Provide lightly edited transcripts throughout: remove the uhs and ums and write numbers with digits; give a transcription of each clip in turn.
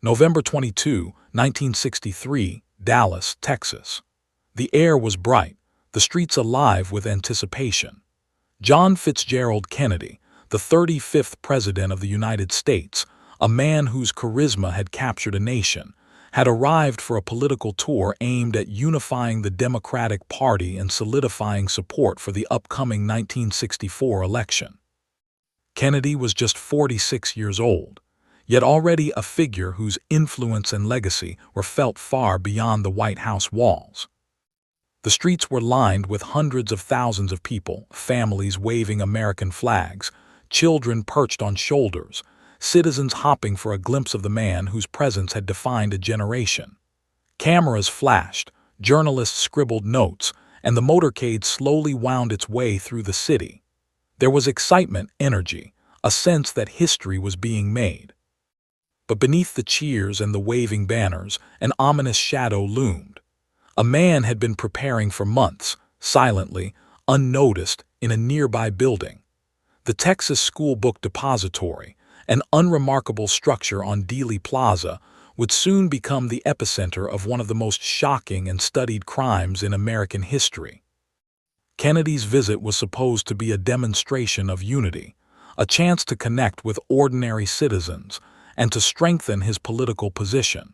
November 22, 1963, Dallas, Texas. The air was bright, the streets alive with anticipation. John Fitzgerald Kennedy, the 35th President of the United States, a man whose charisma had captured a nation, had arrived for a political tour aimed at unifying the Democratic Party and solidifying support for the upcoming 1964 election. Kennedy was just 46 years old, yet already a figure whose influence and legacy were felt far beyond the White House walls. The streets were lined with hundreds of thousands of people, families waving American flags, children perched on shoulders, citizens hopping for a glimpse of the man whose presence had defined a generation. Cameras flashed, journalists scribbled notes, and the motorcade slowly wound its way through the city. There was excitement, energy, a sense that history was being made. But beneath the cheers and the waving banners, an ominous shadow loomed. A man had been preparing for months, silently, unnoticed, in a nearby building. The Texas School Book Depository, an unremarkable structure on Dealey Plaza, would soon become the epicenter of one of the most shocking and studied crimes in American history. Kennedy's visit was supposed to be a demonstration of unity, a chance to connect with ordinary citizens and to strengthen his political position.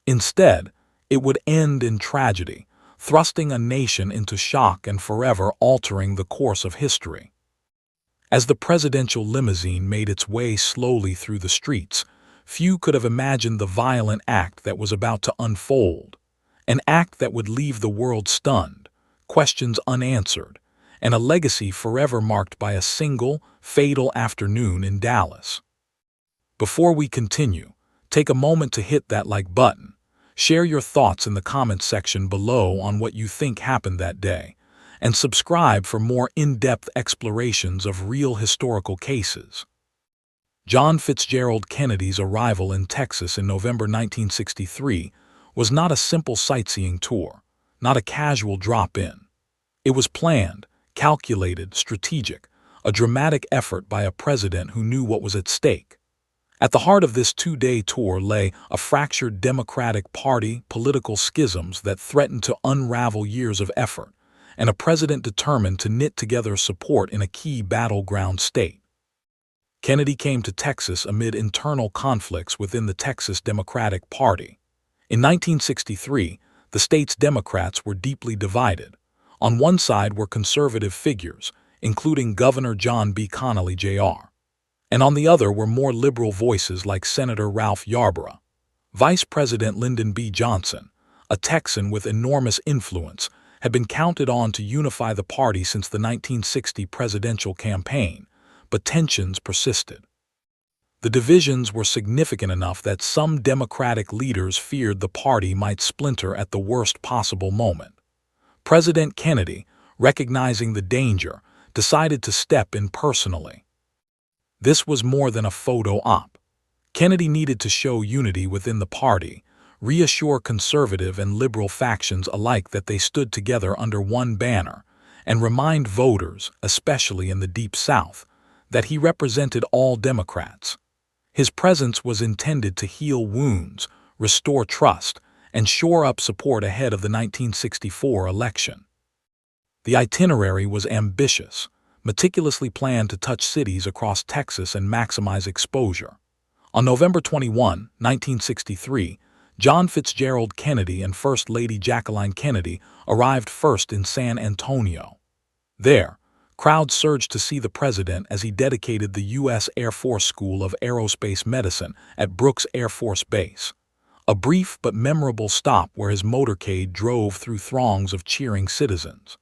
Instead, it would end in tragedy, thrusting a nation into shock and forever altering the course of history. As the presidential limousine made its way slowly through the streets, few could have imagined the violent act that was about to unfold, an act that would leave the world stunned, questions unanswered, and a legacy forever marked by a single, fatal afternoon in Dallas. Before we continue, take a moment to hit that like button. Share your thoughts in the comments section below on what you think happened that day, and subscribe for more in-depth explorations of real historical cases. John Fitzgerald Kennedy's arrival in Texas in November 1963 was not a simple sightseeing tour, not a casual drop-in. It was planned, calculated, strategic, a dramatic effort by a president who knew what was at stake. At the heart of this two-day tour lay a fractured Democratic Party, political schisms that threatened to unravel years of effort, and a president determined to knit together support in a key battleground state. Kennedy came to Texas amid internal conflicts within the Texas Democratic Party. In 1963, the state's Democrats were deeply divided. On one side were conservative figures, including Governor John B. Connally Jr., and on the other were more liberal voices like Senator Ralph Yarborough. Vice President Lyndon B. Johnson, a Texan with enormous influence, had been counted on to unify the party since the 1960 presidential campaign, but tensions persisted. The divisions were significant enough that some Democratic leaders feared the party might splinter at the worst possible moment. President Kennedy, recognizing the danger, decided to step in personally. This was more than a photo op. Kennedy needed to show unity within the party, reassure conservative and liberal factions alike that they stood together under one banner, and remind voters, especially in the Deep South, that he represented all Democrats. His presence was intended to heal wounds, restore trust, and shore up support ahead of the 1964 election. The itinerary was ambitious, meticulously planned to touch cities across Texas and maximize exposure. On November 21, 1963, John Fitzgerald Kennedy and First Lady Jacqueline Kennedy arrived first in San Antonio. There, crowds surged to see the president as he dedicated the U.S. Air Force School of Aerospace Medicine at Brooks Air Force Base, a brief but memorable stop where his motorcade drove through throngs of cheering citizens.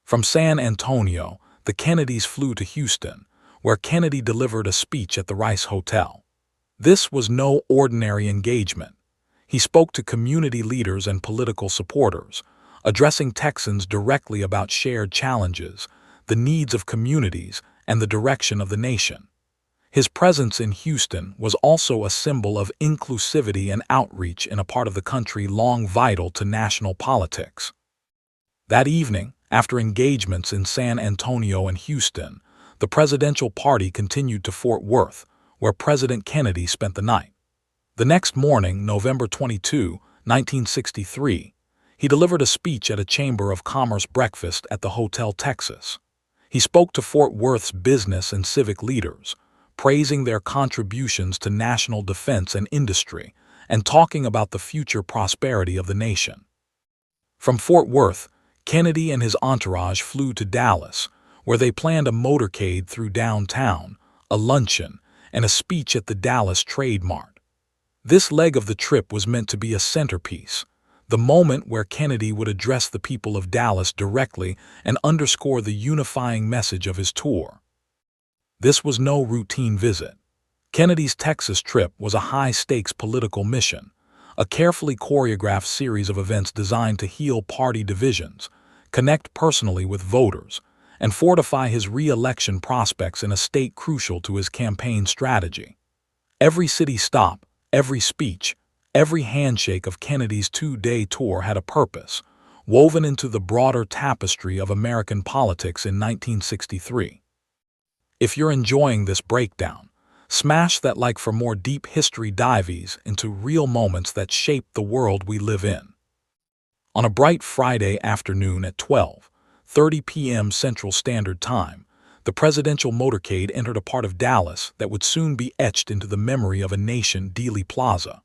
From San Antonio, the Kennedys flew to Houston, where Kennedy delivered a speech at the Rice Hotel. This was no ordinary engagement. He spoke to community leaders and political supporters, addressing Texans directly about shared challenges, the needs of communities, and the direction of the nation. His presence in Houston was also a symbol of inclusivity and outreach in a part of the country long vital to national politics. That evening, after engagements in San Antonio and Houston, the presidential party continued to Fort Worth, where President Kennedy spent the night. The next morning, November 22, 1963, he delivered a speech at a Chamber of Commerce breakfast at the Hotel Texas. He spoke to Fort Worth's business and civic leaders, praising their contributions to national defense and industry, and talking about the future prosperity of the nation. From Fort Worth, Kennedy and his entourage flew to Dallas, where they planned a motorcade through downtown, a luncheon, and a speech at the Dallas Trade Mart. This leg of the trip was meant to be a centerpiece, the moment where Kennedy would address the people of Dallas directly and underscore the unifying message of his tour. This was no routine visit. Kennedy's Texas trip was a high-stakes political mission, a carefully choreographed series of events designed to heal party divisions, connect personally with voters, and fortify his re-election prospects in a state crucial to his campaign strategy. Every city stop, every speech, every handshake of Kennedy's two-day tour had a purpose, woven into the broader tapestry of American politics in 1963. If you're enjoying this breakdown, smash that like for more deep history dives into real moments that shape the world we live in. On a bright Friday afternoon at 12:30 p.m. Central Standard Time, the presidential motorcade entered a part of Dallas that would soon be etched into the memory of a nation, Dealey Plaza.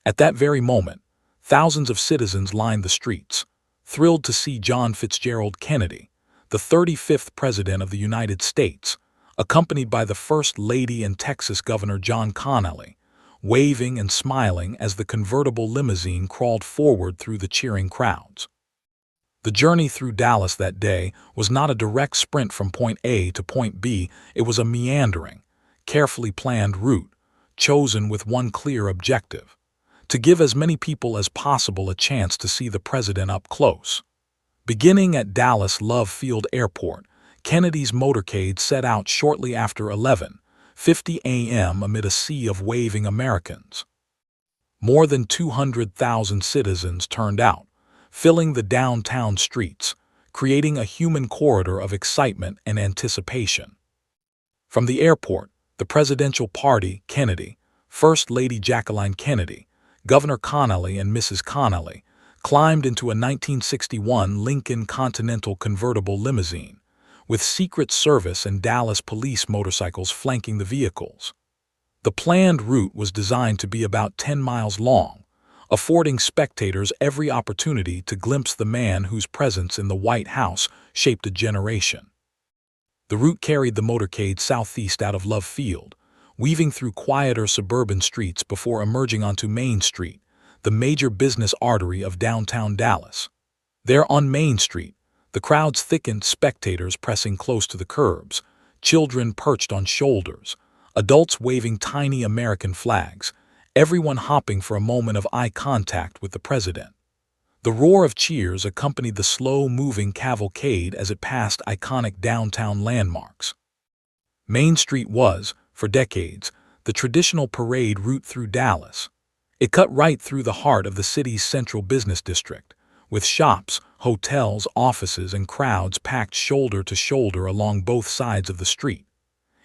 At that very moment, thousands of citizens lined the streets, thrilled to see John Fitzgerald Kennedy, the 35th President of the United States, accompanied by the First Lady and Texas Governor John Connally, waving and smiling as the convertible limousine crawled forward through the cheering crowds. The journey through Dallas that day was not a direct sprint from point A to point B, it was a meandering, carefully planned route, chosen with one clear objective: to give as many people as possible a chance to see the president up close. Beginning at Dallas Love Field Airport, Kennedy's motorcade set out shortly after 11:50 a.m. amid a sea of waving Americans. More than 200,000 citizens turned out, filling the downtown streets, creating a human corridor of excitement and anticipation. From the airport, the presidential party, Kennedy, First Lady Jacqueline Kennedy, Governor Connally and Mrs. Connally, climbed into a 1961 Lincoln Continental convertible limousine, with Secret Service and Dallas police motorcycles flanking the vehicles. The planned route was designed to be about 10 miles long, affording spectators every opportunity to glimpse the man whose presence in the White House shaped a generation. The route carried the motorcade southeast out of Love Field, weaving through quieter suburban streets before emerging onto Main Street, the major business artery of downtown Dallas. There on Main Street, the crowds thickened, spectators pressing close to the curbs, children perched on shoulders, adults waving tiny American flags, everyone hopping for a moment of eye contact with the president. The roar of cheers accompanied the slow-moving cavalcade as it passed iconic downtown landmarks. Main Street was, for decades, the traditional parade route through Dallas. It cut right through the heart of the city's central business district, with shops, hotels, offices, and crowds packed shoulder to shoulder along both sides of the street.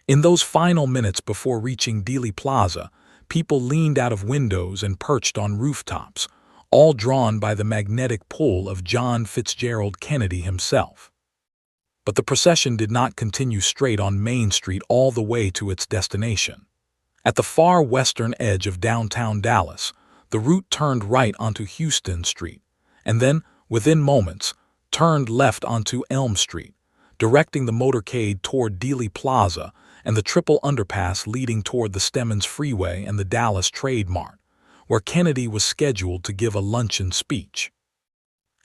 In those final minutes before reaching Dealey Plaza, people leaned out of windows and perched on rooftops, all drawn by the magnetic pull of John Fitzgerald Kennedy himself. But the procession did not continue straight on Main Street all the way to its destination. At the far western edge of downtown Dallas, the route turned right onto Houston Street, and then, within moments, turned left onto Elm Street, directing the motorcade toward Dealey Plaza and the triple underpass leading toward the Stemmons Freeway and the Dallas Trade Mart, where Kennedy was scheduled to give a luncheon speech.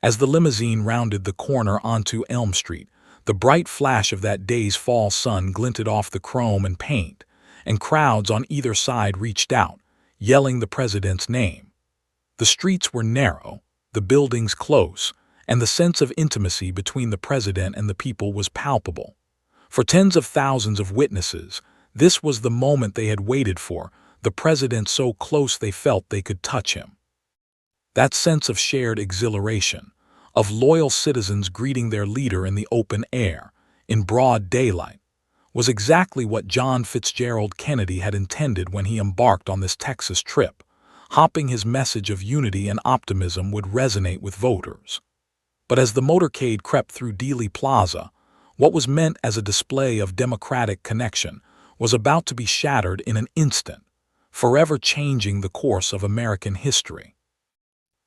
As the limousine rounded the corner onto Elm Street, the bright flash of that day's fall sun glinted off the chrome and paint, and crowds on either side reached out, yelling the president's name. The streets were narrow, the buildings close, and the sense of intimacy between the president and the people was palpable. For tens of thousands of witnesses, this was the moment they had waited for, the president so close they felt they could touch him. That sense of shared exhilaration, of loyal citizens greeting their leader in the open air, in broad daylight, was exactly what John Fitzgerald Kennedy had intended when he embarked on this Texas trip, hoping his message of unity and optimism would resonate with voters. But as the motorcade crept through Dealey Plaza, what was meant as a display of democratic connection was about to be shattered in an instant, forever changing the course of American history.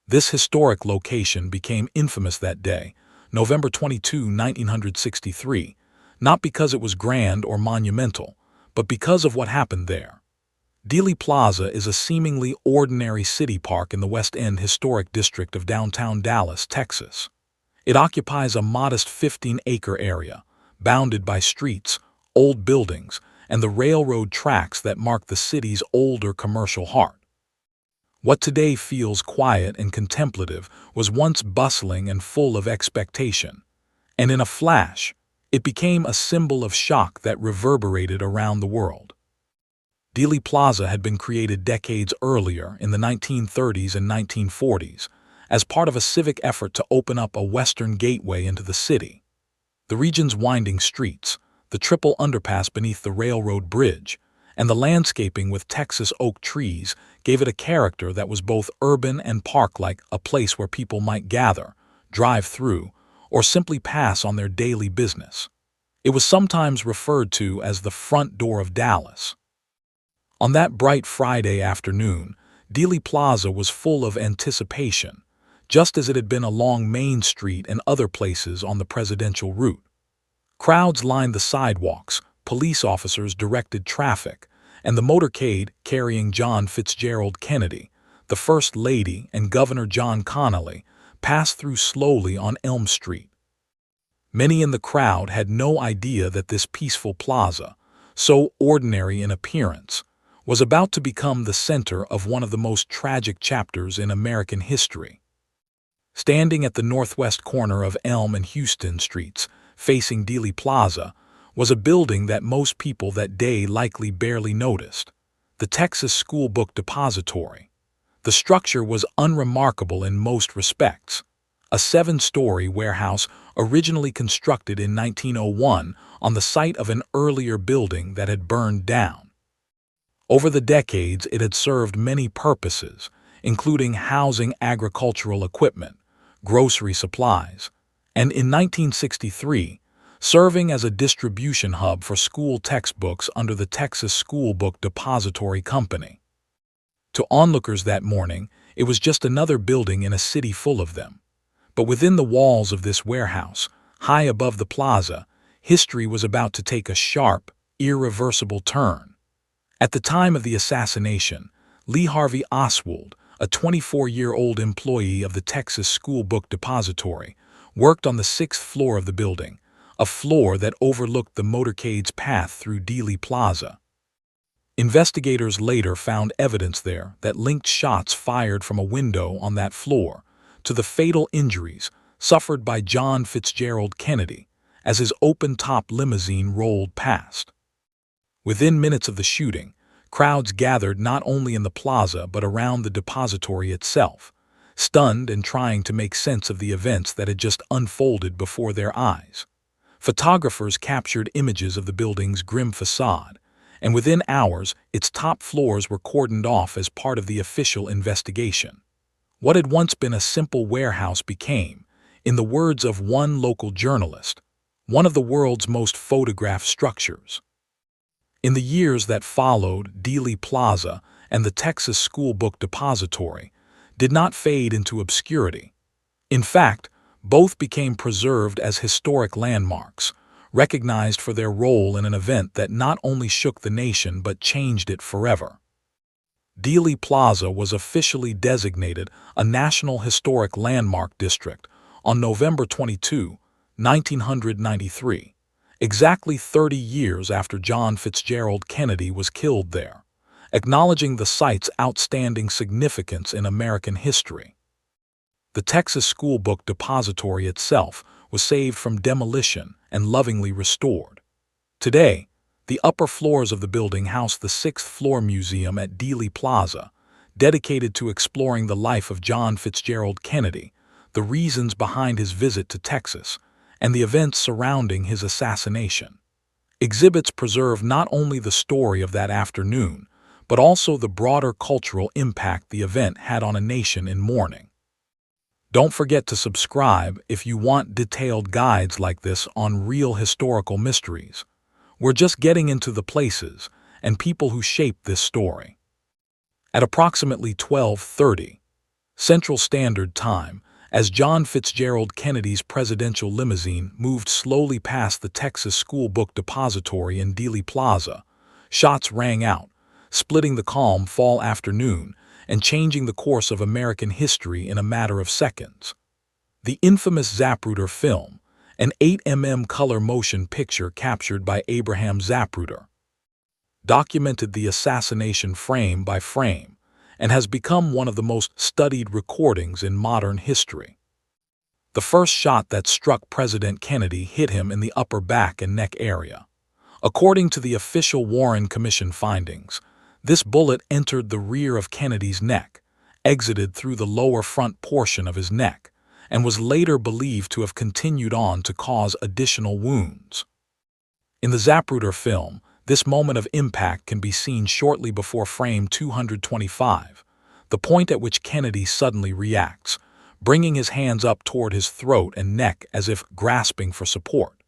This historic location became infamous that day, November 22, 1963, not because it was grand or monumental, but because of what happened there. Dealey Plaza is a seemingly ordinary city park in the West End historic district of downtown Dallas, Texas. It occupies a modest 15-acre area, bounded by streets, old buildings, and the railroad tracks that mark the city's older commercial heart. What today feels quiet and contemplative was once bustling and full of expectation, and in a flash, it became a symbol of shock that reverberated around the world. Dealey Plaza had been created decades earlier in the 1930s and 1940s as part of a civic effort to open up a western gateway into the city. The region's winding streets, the triple underpass beneath the railroad bridge, and the landscaping with Texas oak trees gave it a character that was both urban and park-like, a place where people might gather, drive through, or simply pass on their daily business. It was sometimes referred to as the front door of Dallas. On that bright Friday afternoon, Dealey Plaza was full of anticipation, just as it had been along Main Street and other places on the presidential route. Crowds lined the sidewalks, police officers directed traffic, and the motorcade carrying John Fitzgerald Kennedy, the First Lady, and Governor John Connally passed through slowly on Elm Street. Many in the crowd had no idea that this peaceful plaza, so ordinary in appearance, was about to become the center of one of the most tragic chapters in American history. Standing at the northwest corner of Elm and Houston Streets, facing Dealey Plaza, was a building that most people that day likely barely noticed, the Texas School Book Depository. The structure was unremarkable in most respects, a 7-story warehouse originally constructed in 1901 on the site of an earlier building that had burned down. Over the decades, it had served many purposes, including housing agricultural equipment, grocery supplies, and in 1963, serving as a distribution hub for school textbooks under the Texas School Book Depository Company. To onlookers that morning, it was just another building in a city full of them. But within the walls of this warehouse, high above the plaza, history was about to take a sharp, irreversible turn. At the time of the assassination, Harvey Oswald, a 24-year-old employee of the Texas School Book Depository, worked on the 6th floor of the building, a floor that overlooked the motorcade's path through Dealey Plaza. Investigators later found evidence there that linked shots fired from a window on that floor to the fatal injuries suffered by John Fitzgerald Kennedy as his open-top limousine rolled past. Within minutes of the shooting, crowds gathered not only in the plaza but around the depository itself, stunned and trying to make sense of the events that had just unfolded before their eyes. Photographers captured images of the building's grim facade, and within hours, its top floors were cordoned off as part of the official investigation. What had once been a simple warehouse became, in the words of one local journalist, one of the world's most photographed structures. In the years that followed, Dealey Plaza and the Texas School Book Depository did not fade into obscurity. In fact, both became preserved as historic landmarks, recognized for their role in an event that not only shook the nation but changed it forever. Dealey Plaza was officially designated a National Historic Landmark District on November 22, 1993, exactly 30 years after John Fitzgerald Kennedy was killed there, acknowledging the site's outstanding significance in American history. The Texas School Book Depository itself was saved from demolition and lovingly restored. Today, the upper floors of the building house the 6th Floor Museum at Dealey Plaza, dedicated to exploring the life of John Fitzgerald Kennedy, the reasons behind his visit to Texas, and the events surrounding his assassination. Exhibits preserve not only the story of that afternoon, but also the broader cultural impact the event had on a nation in mourning. Don't forget to subscribe if you want detailed guides like this on real historical mysteries. We're just getting into the places and people who shaped this story. At approximately 12:30 Central Standard Time, as John Fitzgerald Kennedy's presidential limousine moved slowly past the Texas School Book Depository in Dealey Plaza, shots rang out, splitting the calm fall afternoon and changing the course of American history in a matter of seconds. The infamous Zapruder film, an 8mm color motion picture captured by Abraham Zapruder, documented the assassination frame by frame and has become one of the most studied recordings in modern history. The first shot that struck President Kennedy hit him in the upper back and neck area. According to the official Warren Commission findings, this bullet entered the rear of Kennedy's neck, exited through the lower front portion of his neck, and was later believed to have continued on to cause additional wounds. In the Zapruder film, this moment of impact can be seen shortly before frame 225, the point at which Kennedy suddenly reacts, bringing his hands up toward his throat and neck as if grasping for support.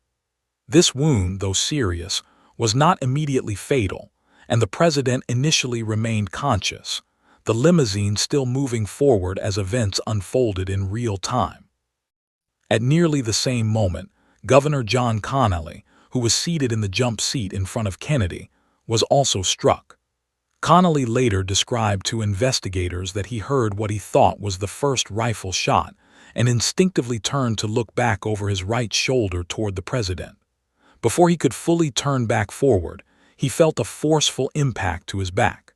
This wound, though serious, was not immediately fatal, and the president initially remained conscious, the limousine still moving forward as events unfolded in real time. At nearly the same moment, Governor John Connally, who was seated in the jump seat in front of Kennedy, was also struck. Connally later described to investigators that he heard what he thought was the first rifle shot and instinctively turned to look back over his right shoulder toward the president. Before he could fully turn back forward, he felt a forceful impact to his back.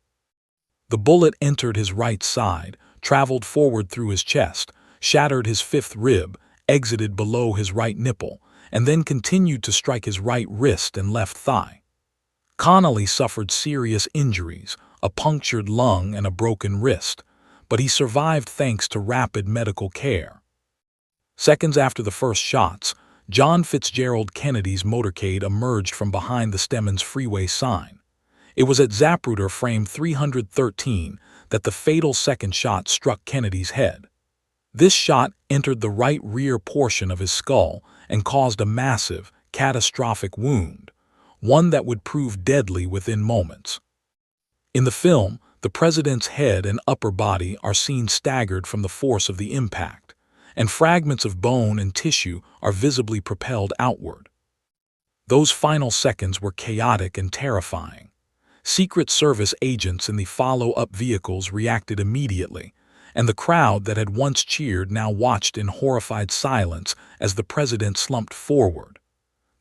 The bullet entered his right side, traveled forward through his chest, shattered his fifth rib, exited below his right nipple, and then continued to strike his right wrist and left thigh. Connally suffered serious injuries, a punctured lung and a broken wrist, but he survived thanks to rapid medical care. Seconds after the first shots, John Fitzgerald Kennedy's motorcade emerged from behind the Stemmons Freeway sign. It was at Zapruder frame 313 that the fatal second shot struck Kennedy's head. This shot entered the right rear portion of his skull and caused a massive, catastrophic wound, one that would prove deadly within moments. In the film, the president's head and upper body are seen staggered from the force of the impact, and fragments of bone and tissue are visibly propelled outward. Those final seconds were chaotic and terrifying. Secret Service agents in the follow-up vehicles reacted immediately, and the crowd that had once cheered now watched in horrified silence as the president slumped forward.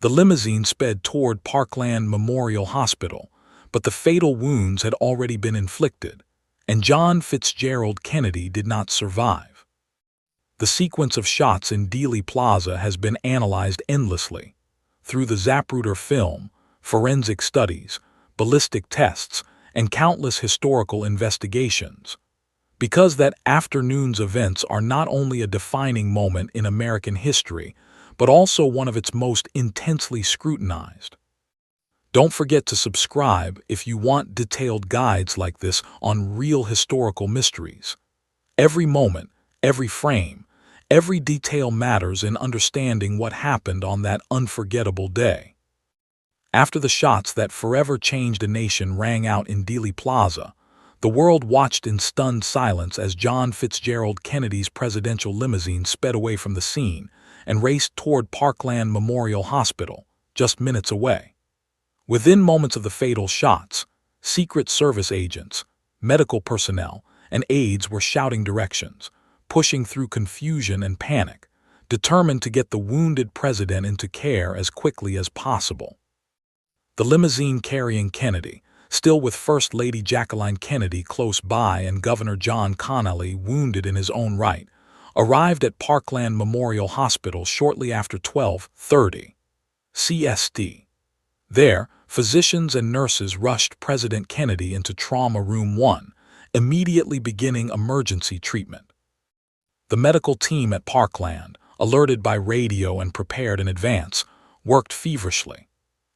The limousine sped toward Parkland Memorial Hospital, but the fatal wounds had already been inflicted, and John Fitzgerald Kennedy did not survive. The sequence of shots in Dealey Plaza has been analyzed endlessly, through the Zapruder film, forensic studies, ballistic tests, and countless historical investigations. Because that afternoon's events are not only a defining moment in American history, but also one of its most intensely scrutinized. Don't forget to subscribe if you want detailed guides like this on real historical mysteries. Every moment, every frame, every detail matters in understanding what happened on that unforgettable day. After the shots that forever changed a nation rang out in Dealey Plaza, the world watched in stunned silence as John Fitzgerald Kennedy's presidential limousine sped away from the scene and raced toward Parkland Memorial Hospital, just minutes away. Within moments of the fatal shots, Secret Service agents, medical personnel, and aides were shouting directions, pushing through confusion and panic, determined to get the wounded president into care as quickly as possible. The limousine carrying Kennedy, still with First Lady Jacqueline Kennedy close by and Governor John Connally wounded in his own right, arrived at Parkland Memorial Hospital shortly after 12:30 CST. There, physicians and nurses rushed President Kennedy into Trauma Room 1, immediately beginning emergency treatment. The medical team at Parkland, alerted by radio and prepared in advance, worked feverishly.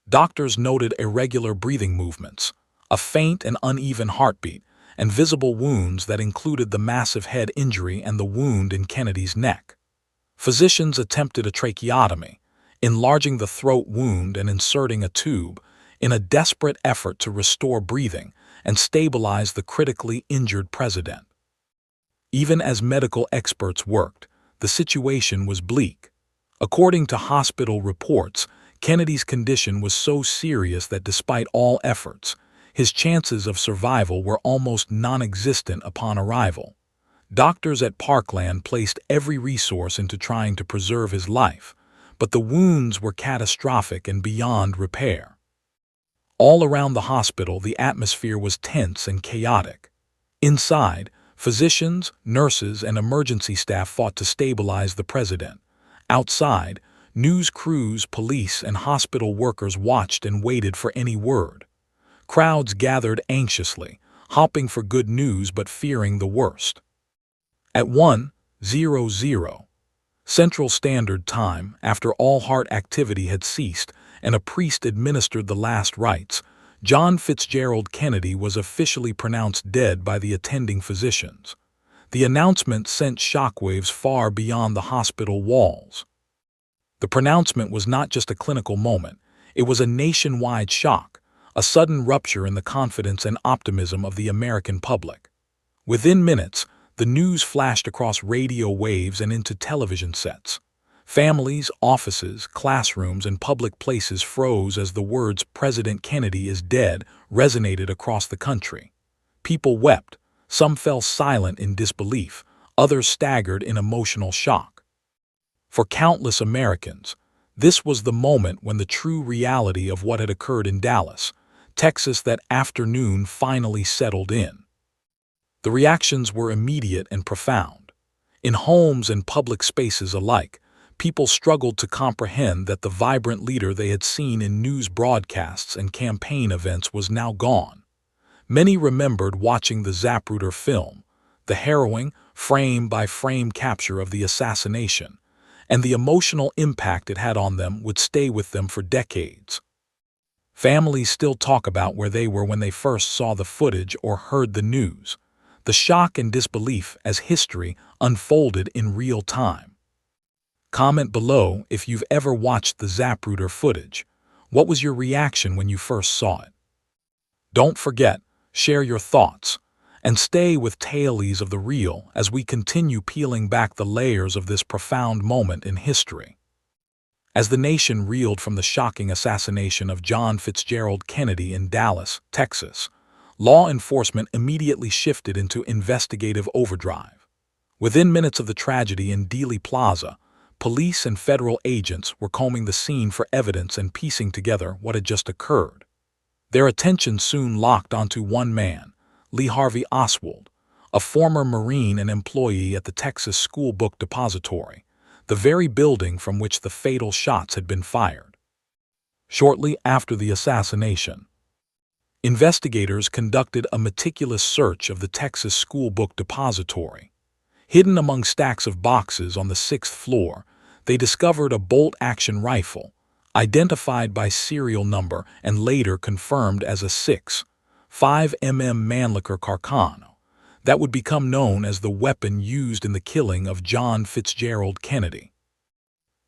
Doctors noted irregular breathing movements, a faint and uneven heartbeat, and visible wounds that included the massive head injury and the wound in Kennedy's neck. Physicians attempted a tracheotomy, enlarging the throat wound and inserting a tube, in a desperate effort to restore breathing and stabilize the critically injured president. Even as medical experts worked, the situation was bleak. According to hospital reports, Kennedy's condition was so serious that despite all efforts, his chances of survival were almost non-existent upon arrival. Doctors at Parkland placed every resource into trying to preserve his life, but the wounds were catastrophic and beyond repair. All around the hospital, the atmosphere was tense and chaotic. Inside, physicians, nurses, and emergency staff fought to stabilize the president. Outside, news crews, police, and hospital workers watched and waited for any word. Crowds gathered anxiously, hoping for good news but fearing the worst. At 1:00 Central Standard Time, after all heart activity had ceased and a priest administered the last rites, John Fitzgerald Kennedy was officially pronounced dead by the attending physicians. The announcement sent shockwaves far beyond the hospital walls. The pronouncement was not just a clinical moment, it was a nationwide shock, a sudden rupture in the confidence and optimism of the American public. Within minutes, the news flashed across radio waves and into television sets. Families, offices, classrooms, and public places froze as the words "President Kennedy is dead" resonated across the country. People wept, some fell silent in disbelief, others staggered in emotional shock. For countless Americans, this was the moment when the true reality of what had occurred in Dallas, Texas that afternoon finally settled in. The reactions were immediate and profound. In homes and public spaces alike, people struggled to comprehend that the vibrant leader they had seen in news broadcasts and campaign events was now gone. Many remembered watching the Zapruder film, the harrowing, frame-by-frame capture of the assassination, and the emotional impact it had on them would stay with them for decades. Families still talk about where they were when they first saw the footage or heard the news, the shock and disbelief as history unfolded in real time. Comment below if you've ever watched the Zapruder footage. What was your reaction when you first saw it? Don't forget, share your thoughts, and stay with Tales of the Real as we continue peeling back the layers of this profound moment in history. As the nation reeled from the shocking assassination of John Fitzgerald Kennedy in Dallas, Texas, law enforcement immediately shifted into investigative overdrive. Within minutes of the tragedy in Dealey Plaza, police and federal agents were combing the scene for evidence and piecing together what had just occurred. Their attention soon locked onto one man, Harvey Oswald, a former Marine and employee at the Texas School Book Depository, the very building from which the fatal shots had been fired. Shortly after the assassination, investigators conducted a meticulous search of the Texas School Book Depository. Hidden among stacks of boxes on the 6th floor, they discovered a bolt-action rifle, identified by serial number and later confirmed as a 6.5 mm Mannlicher Carcano, that would become known as the weapon used in the killing of John Fitzgerald Kennedy.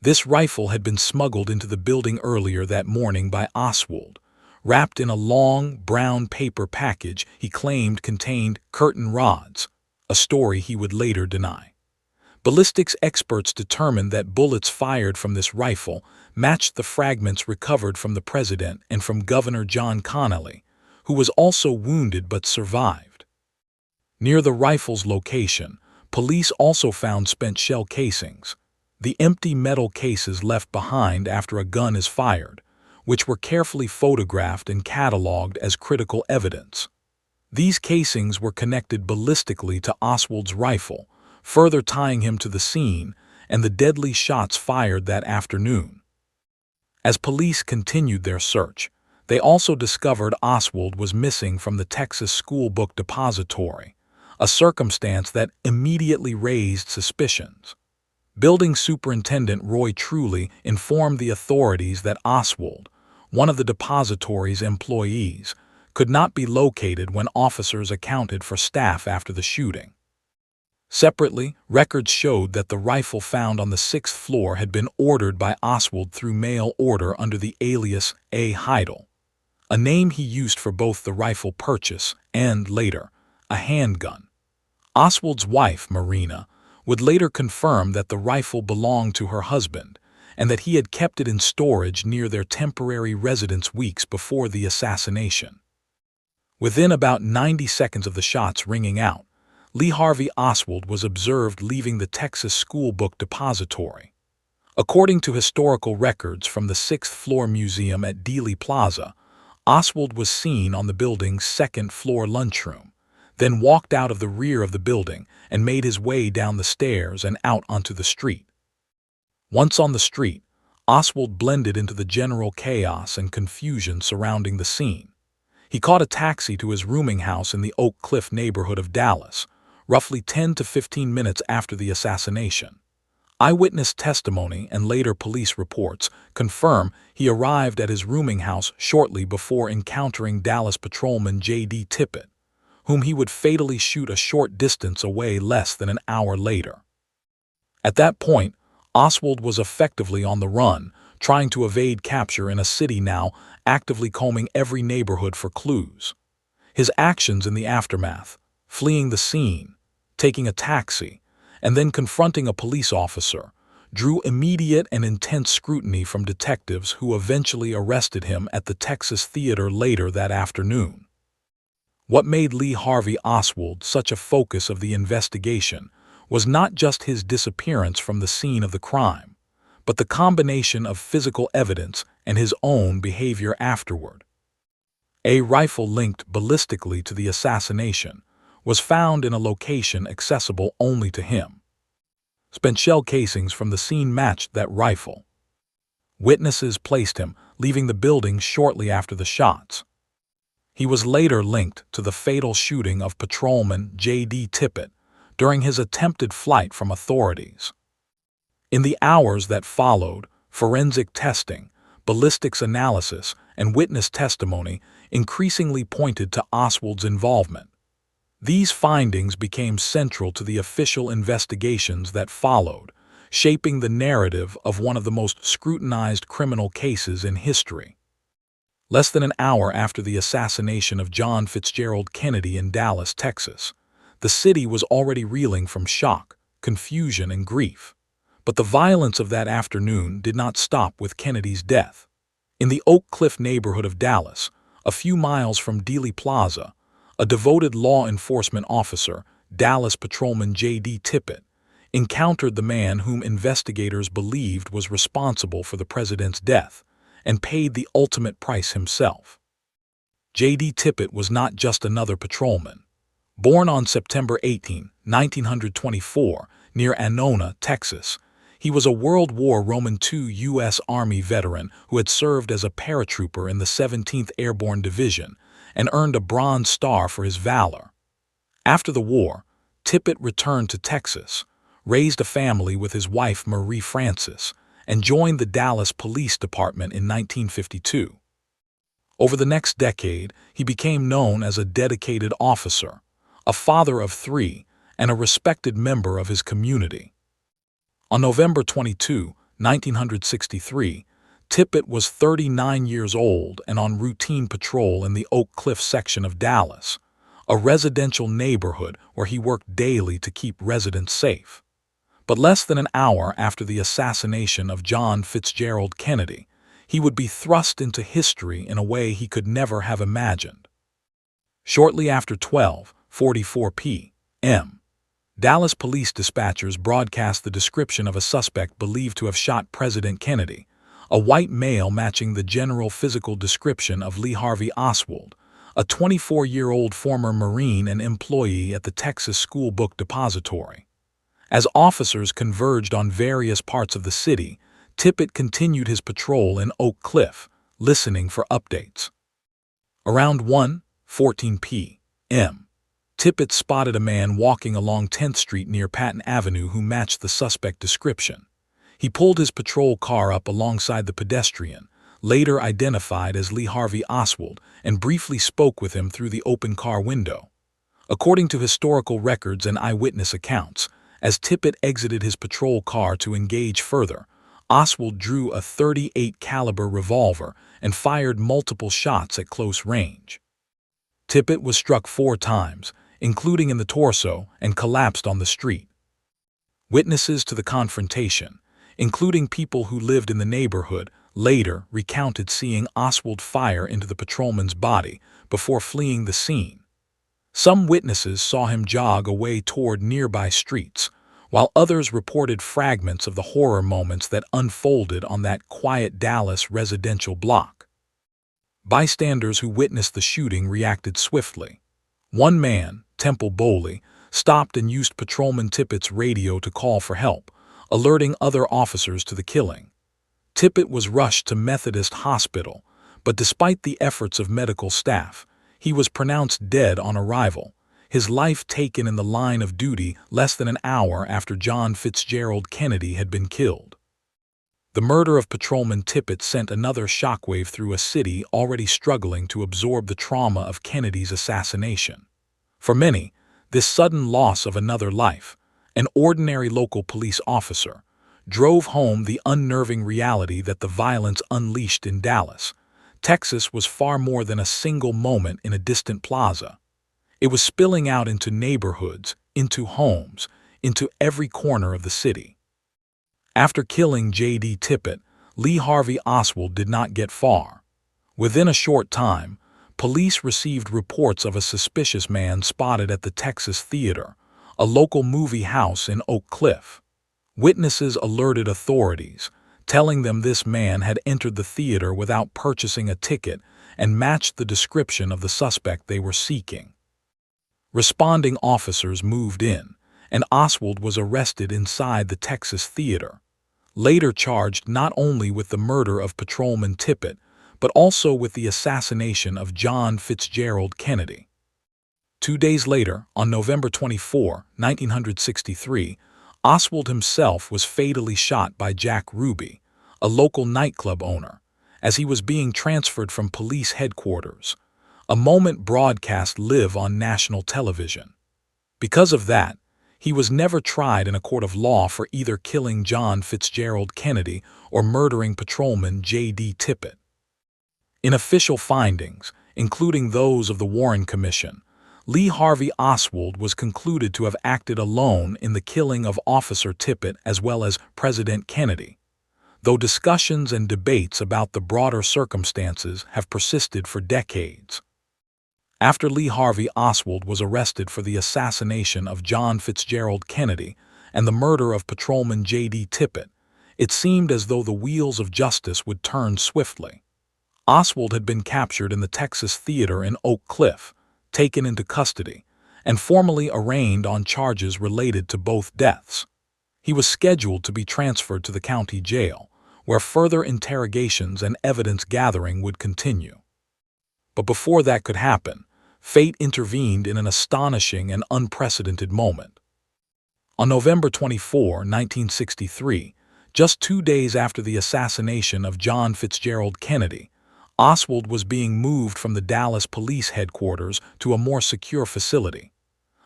This rifle had been smuggled into the building earlier that morning by Oswald, wrapped in a long, brown paper package he claimed contained curtain rods, a story he would later deny. Ballistics experts determined that bullets fired from this rifle matched the fragments recovered from the president and from Governor John Connally, who was also wounded but survived. Near the rifle's location, police also found spent shell casings, the empty metal cases left behind after a gun is fired, which were carefully photographed and catalogued as critical evidence. These casings were connected ballistically to Oswald's rifle, further tying him to the scene and the deadly shots fired that afternoon. As police continued their search, they also discovered Oswald was missing from the Texas School Book Depository, a circumstance that immediately raised suspicions. Building Superintendent Roy Truly informed the authorities that Oswald, one of the depository's employees, could not be located when officers accounted for staff after the shooting. Separately, records showed that the rifle found on the 6th floor had been ordered by Oswald through mail order under the alias A. Heidel, a name he used for both the rifle purchase and, later, a handgun. Oswald's wife, Marina, would later confirm that the rifle belonged to her husband and that he had kept it in storage near their temporary residence weeks before the assassination. Within about 90 seconds of the shots ringing out, Lee Harvey Oswald was observed leaving the Texas School Book Depository. According to historical records from the 6th floor museum at Dealey Plaza, Oswald was seen on the building's 2nd floor lunchroom, then walked out of the rear of the building and made his way down the stairs and out onto the street. Once on the street, Oswald blended into the general chaos and confusion surrounding the scene. He caught a taxi to his rooming house in the Oak Cliff neighborhood of Dallas, roughly 10 to 15 minutes after the assassination. Eyewitness testimony and later police reports confirm he arrived at his rooming house shortly before encountering Dallas patrolman J.D. Tippit, whom he would fatally shoot a short distance away less than an hour later. At that point, Oswald was effectively on the run, trying to evade capture in a city now actively combing every neighborhood for clues. His actions in the aftermath, fleeing the scene, taking a taxi, and then confronting a police officer, drew immediate and intense scrutiny from detectives who eventually arrested him at the Texas Theater later that afternoon. What made Lee Harvey Oswald such a focus of the investigation was not just his disappearance from the scene of the crime, but the combination of physical evidence and his own behavior afterward. A rifle linked ballistically to the assassination was found in a location accessible only to him. Spent shell casings from the scene matched that rifle. Witnesses placed him, leaving the building shortly after the shots. He was later linked to the fatal shooting of patrolman J.D. Tippit during his attempted flight from authorities. In the hours that followed, forensic testing, ballistics analysis, and witness testimony increasingly pointed to Oswald's involvement. These findings became central to the official investigations that followed, shaping the narrative of one of the most scrutinized criminal cases in history. Less than an hour after the assassination of John Fitzgerald Kennedy in Dallas, Texas, the city was already reeling from shock, confusion, and grief. But the violence of that afternoon did not stop with Kennedy's death. In the Oak Cliff neighborhood of Dallas, a few miles from Dealey Plaza, a devoted law enforcement officer, Dallas patrolman J.D. Tippit, encountered the man whom investigators believed was responsible for the president's death and paid the ultimate price himself. J.D. Tippit was not just another patrolman. Born on September 18, 1924, near Anona, Texas, he was a World War II U.S. Army veteran who had served as a paratrooper in the 17th Airborne Division and earned a Bronze Star for his valor. After the war, Tippit returned to Texas, raised a family with his wife Marie Frances, and joined the Dallas Police Department in 1952. Over the next decade, he became known as a dedicated officer, a father of three, and a respected member of his community. On November 22, 1963, Tippit was 39 years old and on routine patrol in the Oak Cliff section of Dallas, a residential neighborhood where he worked daily to keep residents safe. But less than an hour after the assassination of John Fitzgerald Kennedy, he would be thrust into history in a way he could never have imagined. Shortly after 12:44 p.m., Dallas police dispatchers broadcast the description of a suspect believed to have shot President Kennedy, a white male matching the general physical description of Lee Harvey Oswald, a 24-year-old former Marine and employee at the Texas School Book Depository. As officers converged on various parts of the city, Tippit continued his patrol in Oak Cliff, listening for updates. Around 1:14 p.m., Tippit spotted a man walking along 10th Street near Patton Avenue who matched the suspect description. He pulled his patrol car up alongside the pedestrian, later identified as Lee Harvey Oswald, and briefly spoke with him through the open car window. According to historical records and eyewitness accounts, as Tippit exited his patrol car to engage further, Oswald drew a .38 caliber revolver and fired multiple shots at close range. Tippit was struck 4 times, including in the torso, and collapsed on the street. Witnesses to the confrontation, including people who lived in the neighborhood, later recounted seeing Oswald fire into the patrolman's body before fleeing the scene. Some witnesses saw him jog away toward nearby streets, while others reported fragments of the horror moments that unfolded on that quiet Dallas residential block. Bystanders who witnessed the shooting reacted swiftly. One man, Temple Bowley, stopped and used Patrolman Tippit's radio to call for help, alerting other officers to the killing. Tippit was rushed to Methodist Hospital, but despite the efforts of medical staff, he was pronounced dead on arrival, his life taken in the line of duty less than an hour after John Fitzgerald Kennedy had been killed. The murder of Patrolman Tippit sent another shockwave through a city already struggling to absorb the trauma of Kennedy's assassination. For many, this sudden loss of another life, an ordinary local police officer, drove home the unnerving reality that the violence unleashed in Dallas, Texas was far more than a single moment in a distant plaza. It was spilling out into neighborhoods, into homes, into every corner of the city. After killing J.D. Tippit, Lee Harvey Oswald did not get far. Within a short time, police received reports of a suspicious man spotted at the Texas Theater, a local movie house in Oak Cliff. Witnesses alerted authorities, telling them this man had entered the theater without purchasing a ticket and matched the description of the suspect they were seeking. Responding officers moved in, and Oswald was arrested inside the Texas Theater, later charged not only with the murder of Patrolman Tippit, but also with the assassination of John Fitzgerald Kennedy. 2 days later, on November 24, 1963, Oswald himself was fatally shot by Jack Ruby, a local nightclub owner, as he was being transferred from police headquarters, a moment broadcast live on national television. Because of that, he was never tried in a court of law for either killing John Fitzgerald Kennedy or murdering Patrolman J.D. Tippit. In official findings, including those of the Warren Commission, Lee Harvey Oswald was concluded to have acted alone in the killing of Officer Tippit as well as President Kennedy, though discussions and debates about the broader circumstances have persisted for decades. After Lee Harvey Oswald was arrested for the assassination of John Fitzgerald Kennedy and the murder of Patrolman J.D. Tippit, it seemed as though the wheels of justice would turn swiftly. Oswald had been captured in the Texas Theater in Oak Cliff, taken into custody, and formally arraigned on charges related to both deaths. He was scheduled to be transferred to the county jail, where further interrogations and evidence gathering would continue. But before that could happen, fate intervened in an astonishing and unprecedented moment. On November 24, 1963, just 2 days after the assassination of John Fitzgerald Kennedy, Oswald was being moved from the Dallas police headquarters to a more secure facility.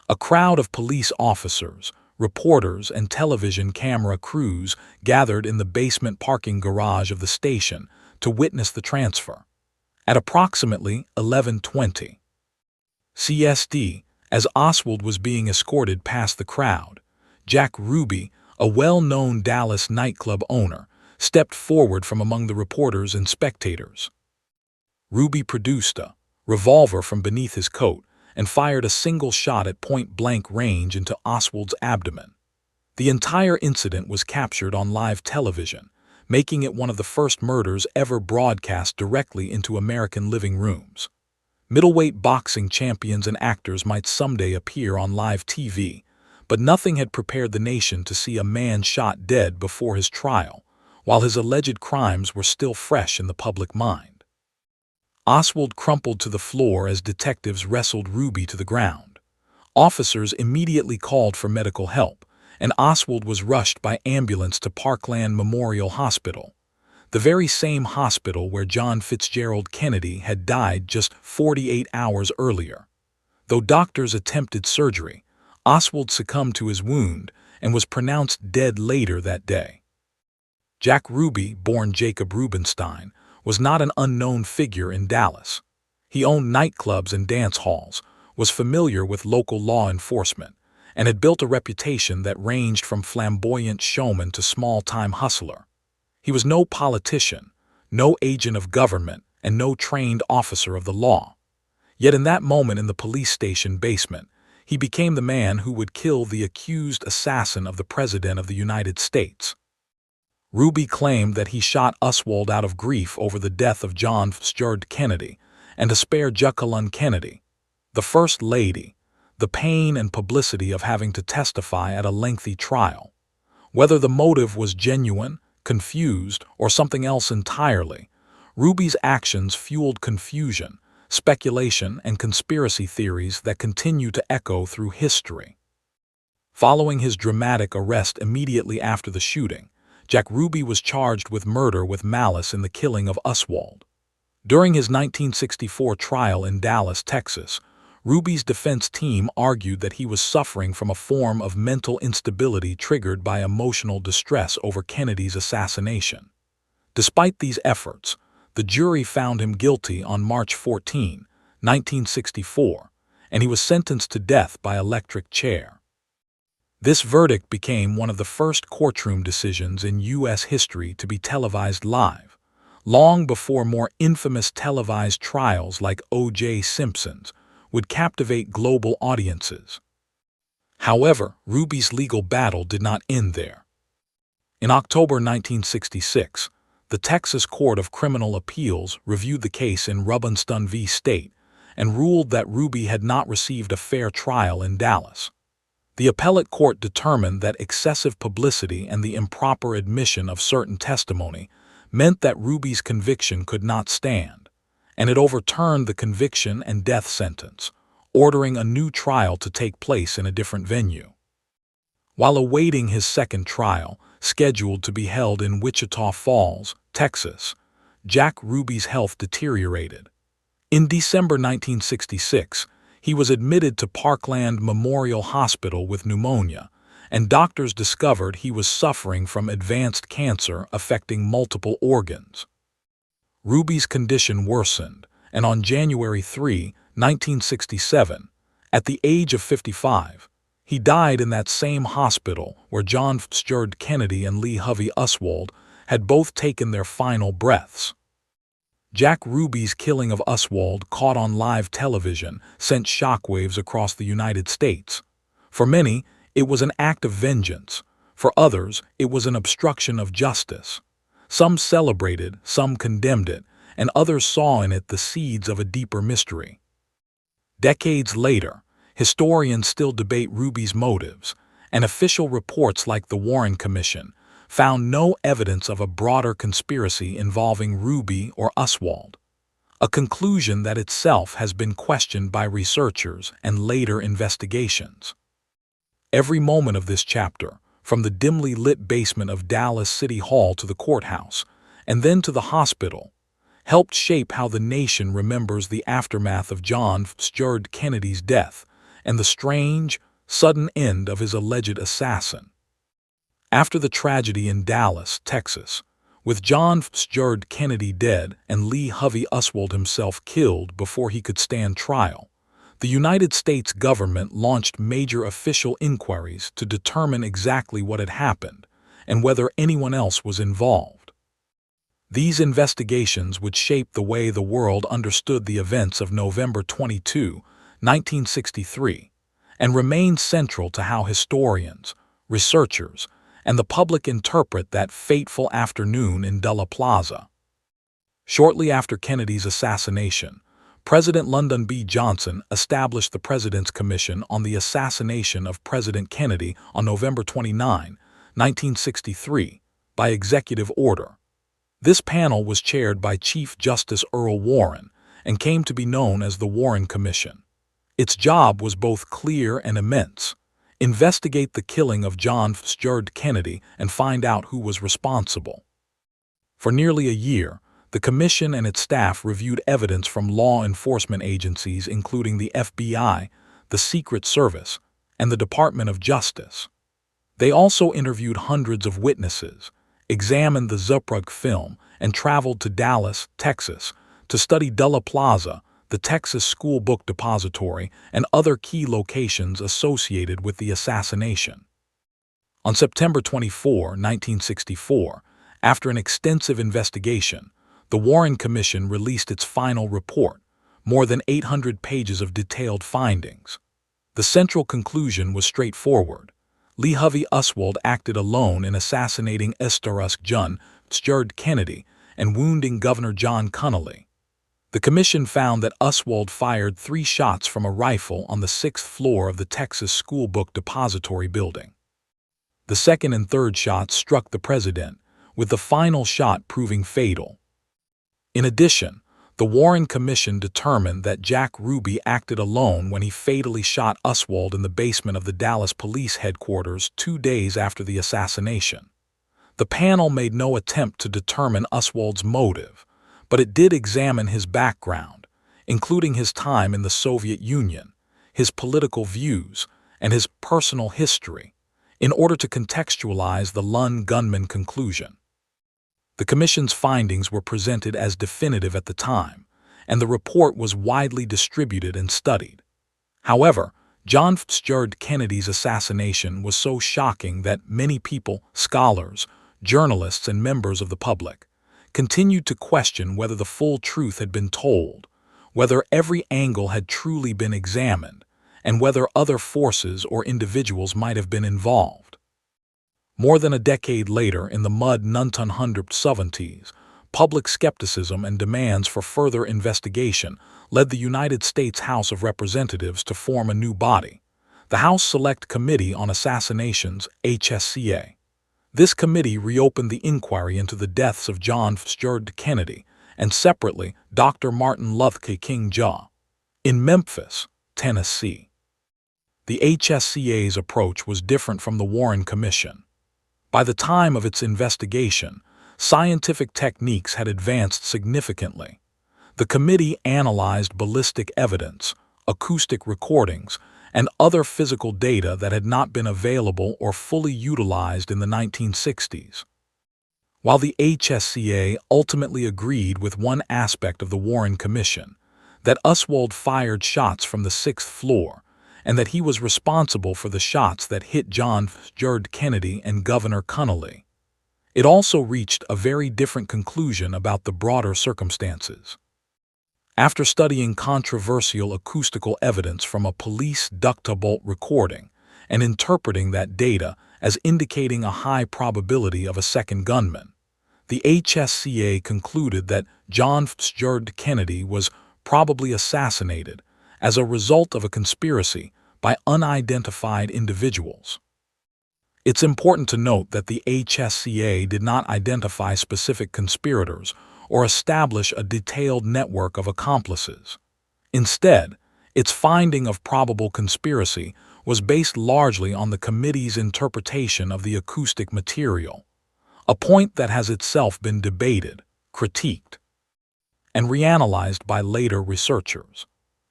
A crowd of police officers, reporters, and television camera crews gathered in the basement parking garage of the station to witness the transfer. At approximately 11:20 CST, as Oswald was being escorted past the crowd, Jack Ruby, a well-known Dallas nightclub owner, stepped forward from among the reporters and spectators. Ruby produced a revolver from beneath his coat and fired a single shot at point-blank range into Oswald's abdomen. The entire incident was captured on live television, making it one of the first murders ever broadcast directly into American living rooms. Middleweight boxing champions and actors might someday appear on live TV, but nothing had prepared the nation to see a man shot dead before his trial, while his alleged crimes were still fresh in the public mind. Oswald crumpled to the floor as detectives wrestled Ruby to the ground. Officers immediately called for medical help, and Oswald was rushed by ambulance to Parkland Memorial Hospital. the very same hospital where John Fitzgerald Kennedy had died just 48 hours earlier. Though doctors attempted surgery, Oswald succumbed to his wound and was pronounced dead later that day. Jack Ruby, born Jacob Rubenstein, was not an unknown figure in Dallas. He owned nightclubs and dance halls, was familiar with local law enforcement, and had built a reputation that ranged from flamboyant showman to small-time hustler. He was no politician, no agent of government, and no trained officer of the law. Yet in that moment in the police station basement, he became the man who would kill the accused assassin of the President of the United States. Ruby claimed that he shot Oswald out of grief over the death of John Fitzgerald Kennedy and to spare Jacqueline Kennedy, the First Lady, the pain and publicity of having to testify at a lengthy trial. Whether the motive was genuine, confused, or something else entirely, Ruby's actions fueled confusion, speculation, and conspiracy theories that continue to echo through history. Following his dramatic arrest immediately after the shooting, Jack Ruby was charged with murder with malice in the killing of Oswald. During his 1964 trial in Dallas, Texas, Ruby's defense team argued that he was suffering from a form of mental instability triggered by emotional distress over Kennedy's assassination. Despite these efforts, the jury found him guilty on March 14, 1964, and he was sentenced to death by electric chair. This verdict became one of the first courtroom decisions in U.S. history to be televised live, long before more infamous televised trials like O.J. Simpson's would captivate global audiences. However, Ruby's legal battle did not end there. In October 1966, the Texas Court of Criminal Appeals reviewed the case in Rubenstein v. State and ruled that Ruby had not received a fair trial in Dallas. The appellate court determined that excessive publicity and the improper admission of certain testimony meant that Ruby's conviction could not stand, and it overturned the conviction and death sentence, ordering a new trial to take place in a different venue. While awaiting his second trial, scheduled to be held in Wichita Falls, Texas, Jack Ruby's health deteriorated. In December 1966, he was admitted to Parkland Memorial Hospital with pneumonia, and doctors discovered he was suffering from advanced cancer affecting multiple organs. Ruby's condition worsened, and on January 3, 1967, at the age of 55, he died in that same hospital where John Fitzgerald Kennedy and Harvey Oswald had both taken their final breaths. Jack Ruby's killing of Oswald, caught on live television, sent shockwaves across the United States. For many, it was an act of vengeance. For others, it was an obstruction of justice. Some celebrated, some condemned it, and others saw in it the seeds of a deeper mystery. Decades later, historians still debate Ruby's motives, and official reports like the Warren Commission found no evidence of a broader conspiracy involving Ruby or Oswald, a conclusion that itself has been questioned by researchers and later investigations. Every moment of this chapter, from the dimly lit basement of Dallas City Hall to the courthouse, and then to the hospital, helped shape how the nation remembers the aftermath of John Fitzgerald Kennedy's death and the strange, sudden end of his alleged assassin. After the tragedy in Dallas, Texas, with John Fitzgerald Kennedy dead and Harvey Oswald himself killed before he could stand trial, the United States government launched major official inquiries to determine exactly what had happened and whether anyone else was involved. These investigations would shape the way the world understood the events of November 22, 1963, and remain central to how historians, researchers, and the public interpret that fateful afternoon in Dealey Plaza. Shortly after Kennedy's assassination, President Lyndon B. Johnson established the President's Commission on the Assassination of President Kennedy on November 29, 1963, by executive order. This panel was chaired by Chief Justice Earl Warren and came to be known as the Warren Commission. Its job was both clear and immense: investigate the killing of John Fitzgerald Kennedy and find out who was responsible. For nearly a year, the commission and its staff reviewed evidence from law enforcement agencies including the FBI, the Secret Service, and the Department of Justice. They also interviewed hundreds of witnesses, examined the Zuprug film, and traveled to Dallas, Texas, to study Dealey Plaza, the Texas School Book Depository, and other key locations associated with the assassination. On September 24, 1964, after an extensive investigation, the Warren Commission released its final report, more than 800 pages of detailed findings. The central conclusion was straightforward. Harvey Oswald acted alone in assassinating John Fitzgerald Kennedy and wounding Governor John Fitzgerald. The commission found that Oswald fired 3 shots from a rifle on the 6th floor of the Texas School Book Depository building. The second and third shots struck the president, with the final shot proving fatal. In addition, the Warren Commission determined that Jack Ruby acted alone when he fatally shot Oswald in the basement of the Dallas Police Headquarters 2 days after the assassination. The panel made no attempt to determine Oswald's motive, but it did examine his background, including his time in the Soviet Union, his political views, and his personal history, in order to contextualize the lone gunman conclusion. The commission's findings were presented as definitive at the time, and the report was widely distributed and studied. However, John Fitzgerald Kennedy's assassination was so shocking that many people, scholars, journalists, and members of the public continued to question whether the full truth had been told, whether every angle had truly been examined, and whether other forces or individuals might have been involved. More than a decade later, in the mid-1970s, public skepticism and demands for further investigation led the United States House of Representatives to form a new body, the House Select Committee on Assassinations, HSCA. This committee reopened the inquiry into the deaths of John Fitzgerald Kennedy and, separately, Dr. Martin Luther King Jr. in Memphis, Tennessee. The HSCA's approach was different from the Warren Commission. By the time of its investigation, scientific techniques had advanced significantly. The committee analyzed ballistic evidence, acoustic recordings, and other physical data that had not been available or fully utilized in the 1960s. While the HSCA ultimately agreed with one aspect of the Warren Commission, that Oswald fired shots from the 6th floor, and that he was responsible for the shots that hit John Fitzgerald Kennedy and Governor Fitzgerald, it also reached a very different conclusion about the broader circumstances. After studying controversial acoustical evidence from a police duct-tape recording and interpreting that data as indicating a high probability of a second gunman, the HSCA concluded that John Fitzgerald Kennedy was probably assassinated as a result of a conspiracy by unidentified individuals. It's important to note that the HSCA did not identify specific conspirators or establish a detailed network of accomplices. Instead, its finding of probable conspiracy was based largely on the committee's interpretation of the acoustic material, a point that has itself been debated, critiqued, and reanalyzed by later researchers.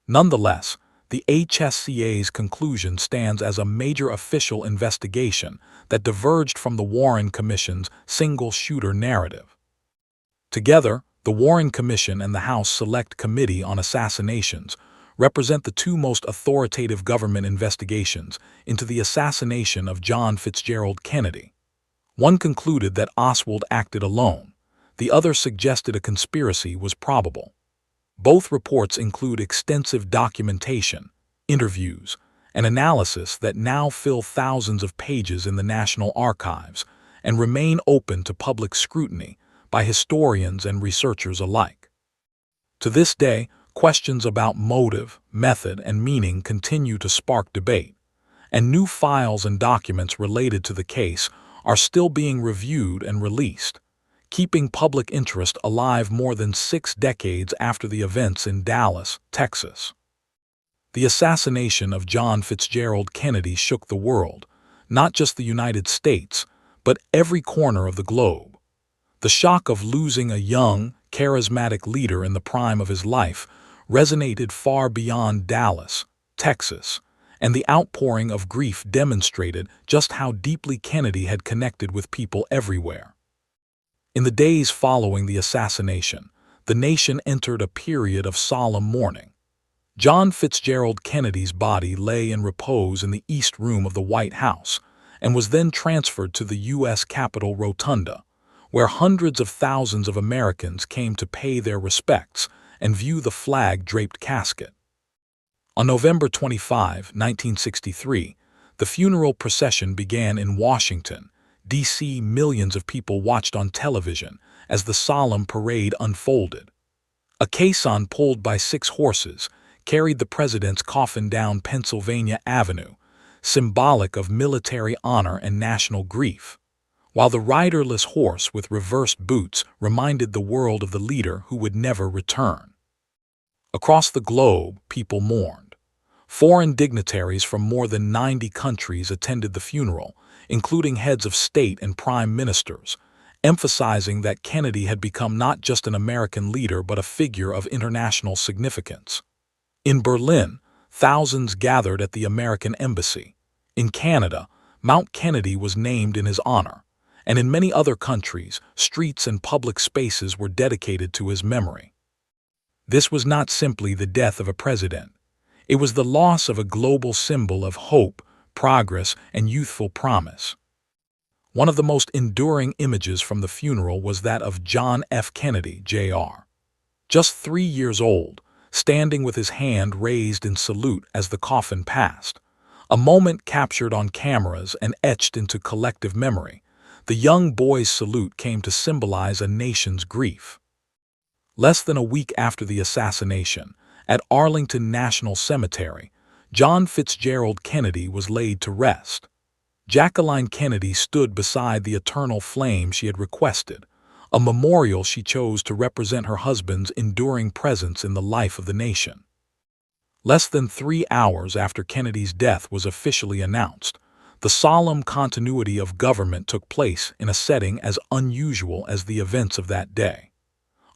Nonetheless, the HSCA's conclusion stands as a major official investigation that diverged from the Warren Commission's single-shooter narrative. Together, the Warren Commission and the House Select Committee on Assassinations represent the two most authoritative government investigations into the assassination of John Fitzgerald Kennedy. One concluded that Oswald acted alone. The other suggested a conspiracy was probable. Both reports include extensive documentation, interviews, and analysis that now fill thousands of pages in the National Archives and remain open to public scrutiny by historians and researchers alike. To this day, questions about motive, method, and meaning continue to spark debate, and new files and documents related to the case are still being reviewed and released, keeping public interest alive more than 6 decades after the events in Dallas, Texas. The assassination of John Fitzgerald Kennedy shook the world, not just the United States, but every corner of the globe. The shock of losing a young, charismatic leader in the prime of his life resonated far beyond Dallas, Texas, and the outpouring of grief demonstrated just how deeply Kennedy had connected with people everywhere. In the days following the assassination, the nation entered a period of solemn mourning. John Fitzgerald Kennedy's body lay in repose in the East Room of the White House and was then transferred to the U.S. Capitol Rotunda, where hundreds of thousands of Americans came to pay their respects and view the flag-draped casket. On November 25, 1963, the funeral procession began in Washington, D.C. Millions of people watched on television as the solemn parade unfolded. A caisson pulled by 6 horses carried the president's coffin down Pennsylvania Avenue, symbolic of military honor and national grief, while the riderless horse with reversed boots reminded the world of the leader who would never return. Across the globe, people mourned. Foreign dignitaries from more than 90 countries attended the funeral, including heads of state and prime ministers, emphasizing that Kennedy had become not just an American leader but a figure of international significance. In Berlin, thousands gathered at the American embassy. In Canada, Mount Kennedy was named in his honor, and in many other countries, streets and public spaces were dedicated to his memory. This was not simply the death of a president. It was the loss of a global symbol of hope, progress, and youthful promise. One of the most enduring images from the funeral was that of John F. Kennedy, Jr., just 3 years old, standing with his hand raised in salute as the coffin passed, a moment captured on cameras and etched into collective memory. The young boy's salute came to symbolize a nation's grief. Less than a week after the assassination, at Arlington National Cemetery, John Fitzgerald Kennedy was laid to rest. Jacqueline Kennedy stood beside the eternal flame she had requested, a memorial she chose to represent her husband's enduring presence in the life of the nation. Less than 3 hours after Kennedy's death was officially announced, the solemn continuity of government took place in a setting as unusual as the events of that day.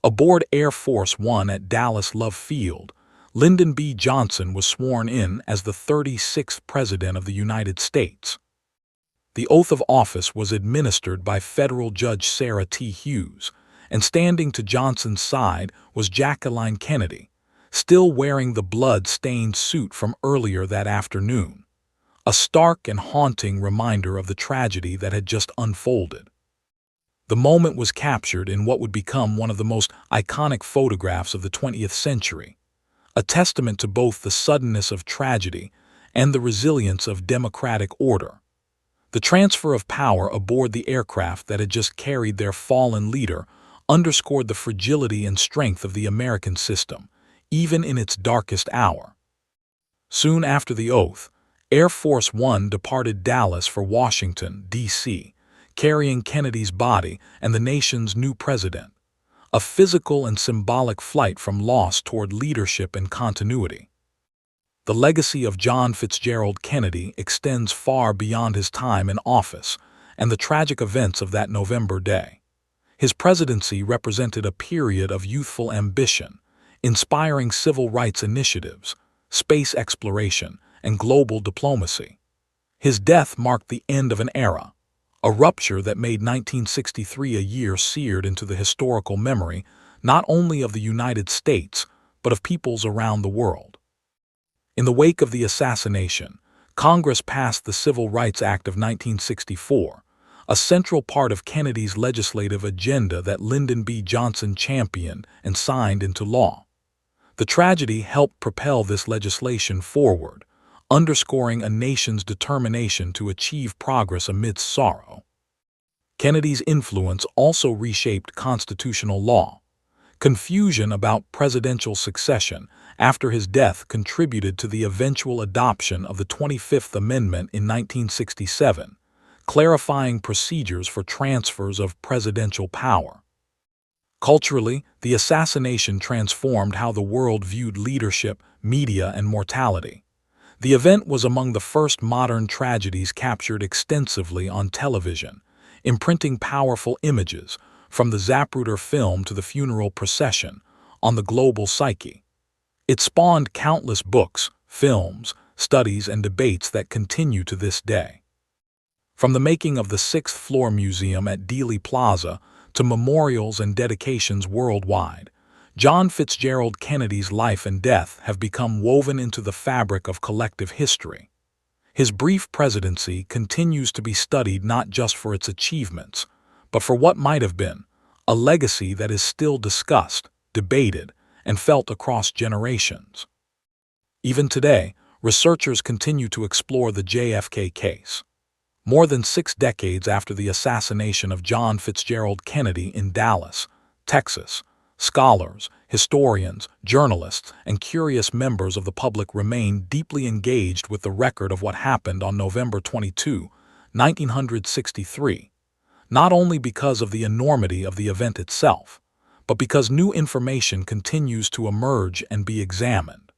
Aboard Air Force One at Dallas Love Field, Lyndon B. Johnson was sworn in as the 36th President of the United States. The oath of office was administered by federal Judge Sarah T. Hughes, and standing to Johnson's side was Jacqueline Kennedy, still wearing the blood-stained suit from earlier that afternoon, a stark and haunting reminder of the tragedy that had just unfolded. The moment was captured in what would become one of the most iconic photographs of the 20th century, a testament to both the suddenness of tragedy and the resilience of democratic order. The transfer of power aboard the aircraft that had just carried their fallen leader underscored the fragility and strength of the American system, even in its darkest hour. Soon after the oath, Air Force One departed Dallas for Washington, D.C., carrying Kennedy's body and the nation's new president, a physical and symbolic flight from loss toward leadership and continuity. The legacy of John Fitzgerald Kennedy extends far beyond his time in office and the tragic events of that November day. His presidency represented a period of youthful ambition, inspiring civil rights initiatives, space exploration, and global diplomacy. His death marked the end of an era, a rupture that made 1963 a year seared into the historical memory not only of the United States, but of peoples around the world. In the wake of the assassination, Congress passed the Civil Rights Act of 1964, a central part of Kennedy's legislative agenda that Lyndon B. Johnson championed and signed into law. The tragedy helped propel this legislation forward, underscoring a nation's determination to achieve progress amidst sorrow. Kennedy's influence also reshaped constitutional law. Confusion about presidential succession after his death contributed to the eventual adoption of the 25th Amendment in 1967, clarifying procedures for transfers of presidential power. Culturally, the assassination transformed how the world viewed leadership, media, and mortality. The event was among the first modern tragedies captured extensively on television, imprinting powerful images, from the Zapruder film to the funeral procession, on the global psyche. It spawned countless books, films, studies, and debates that continue to this day. From the making of the Sixth Floor Museum at Dealey Plaza to memorials and dedications worldwide, John Fitzgerald Kennedy's life and death have become woven into the fabric of collective history. His brief presidency continues to be studied not just for its achievements, but for what might have been, a legacy that is still discussed, debated, and felt across generations. Even today, researchers continue to explore the JFK case. More than 6 decades after the assassination of John Fitzgerald Kennedy in Dallas, Texas, scholars, historians, journalists, and curious members of the public remain deeply engaged with the record of what happened on November 22, 1963, not only because of the enormity of the event itself, but because new information continues to emerge and be examined.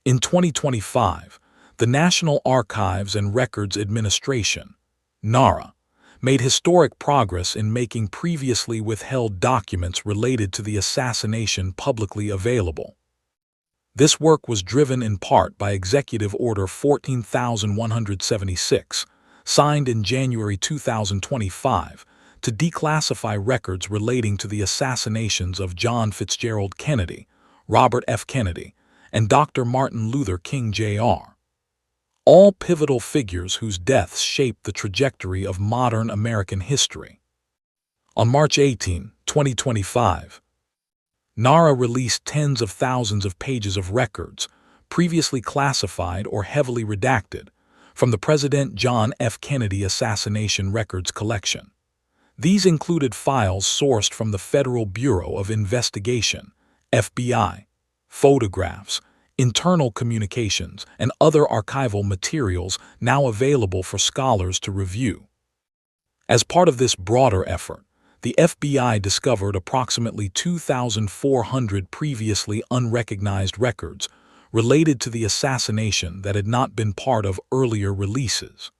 In 2025, the National Archives and Records Administration, NARA, made historic progress in making previously withheld documents related to the assassination publicly available. This work was driven in part by Executive Order 14,176, signed in January 2025, to declassify records relating to the assassinations of John Fitzgerald Kennedy, Robert F. Kennedy, and Dr. Martin Luther King Jr., all pivotal figures whose deaths shaped the trajectory of modern American history. On March 18, 2025, NARA released tens of thousands of pages of records, previously classified or heavily redacted, from the President John F. Kennedy Assassination Records collection. These included files sourced from the Federal Bureau of Investigation, FBI, photographs, internal communications, and other archival materials now available for scholars to review. As part of this broader effort, the FBI discovered approximately 2,400 previously unrecognized records related to the assassination that had not been part of earlier releases.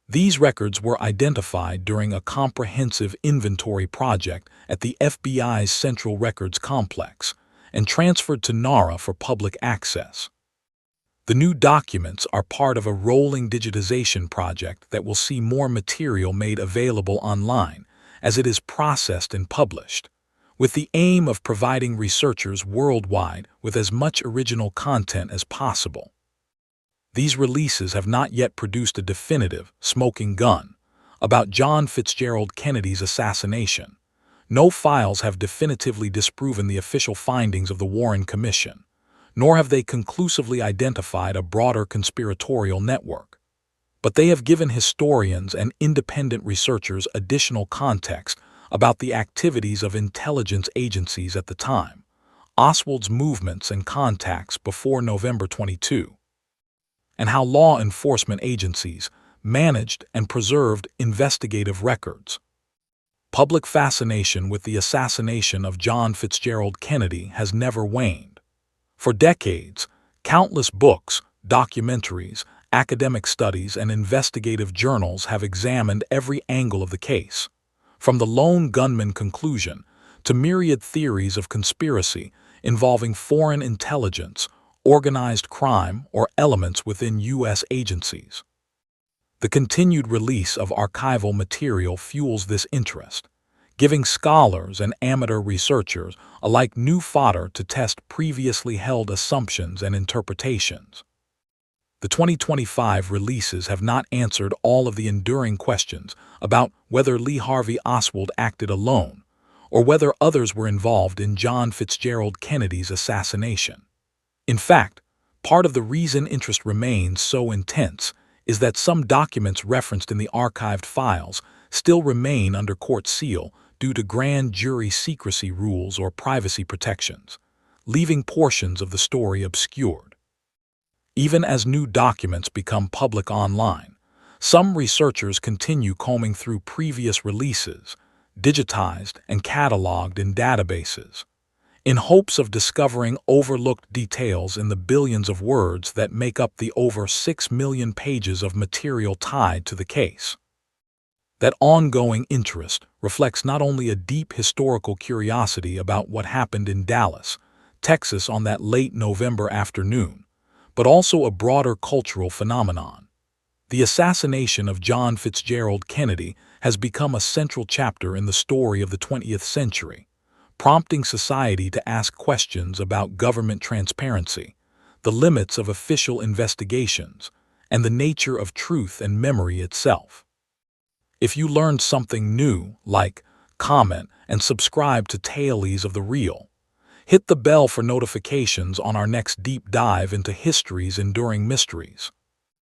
These records were identified during a comprehensive inventory project at the FBI's Central Records Complex and transferred to NARA for public access. The new documents are part of a rolling digitization project that will see more material made available online as it is processed and published, with the aim of providing researchers worldwide with as much original content as possible. These releases have not yet produced a definitive, smoking gun about John Fitzgerald Kennedy's assassination. No files have definitively disproven the official findings of the Warren Commission, nor have they conclusively identified a broader conspiratorial network. But they have given historians and independent researchers additional context about the activities of intelligence agencies at the time, Oswald's movements and contacts before November 22, and how law enforcement agencies managed and preserved investigative records. Public fascination with the assassination of John Fitzgerald Kennedy has never waned. For decades, countless books, documentaries, academic studies, and investigative journals have examined every angle of the case, from the lone gunman conclusion to myriad theories of conspiracy involving foreign intelligence, organized crime, or elements within U.S. agencies. The continued release of archival material fuels this interest, giving scholars and amateur researchers alike new fodder to test previously held assumptions and interpretations. The 2025 releases have not answered all of the enduring questions about whether Lee Harvey Oswald acted alone or whether others were involved in John Fitzgerald Kennedy's assassination. In fact, part of the reason interest remains so intense is that some documents referenced in the archived files still remain under court seal due to grand jury secrecy rules or privacy protections, leaving portions of the story obscured. Even as new documents become public online, some researchers continue combing through previous releases, digitized and cataloged in databases, in hopes of discovering overlooked details in the billions of words that make up the over 6 million pages of material tied to the case. That ongoing interest reflects not only a deep historical curiosity about what happened in Dallas, Texas on that late November afternoon, but also a broader cultural phenomenon. The assassination of John Fitzgerald Kennedy has become a central chapter in the story of the 20th century, prompting society to ask questions about government transparency, the limits of official investigations, and the nature of truth and memory itself. If you learned something new, like, comment, and subscribe to Tales of the Real. Hit the bell for notifications on our next deep dive into history's enduring mysteries.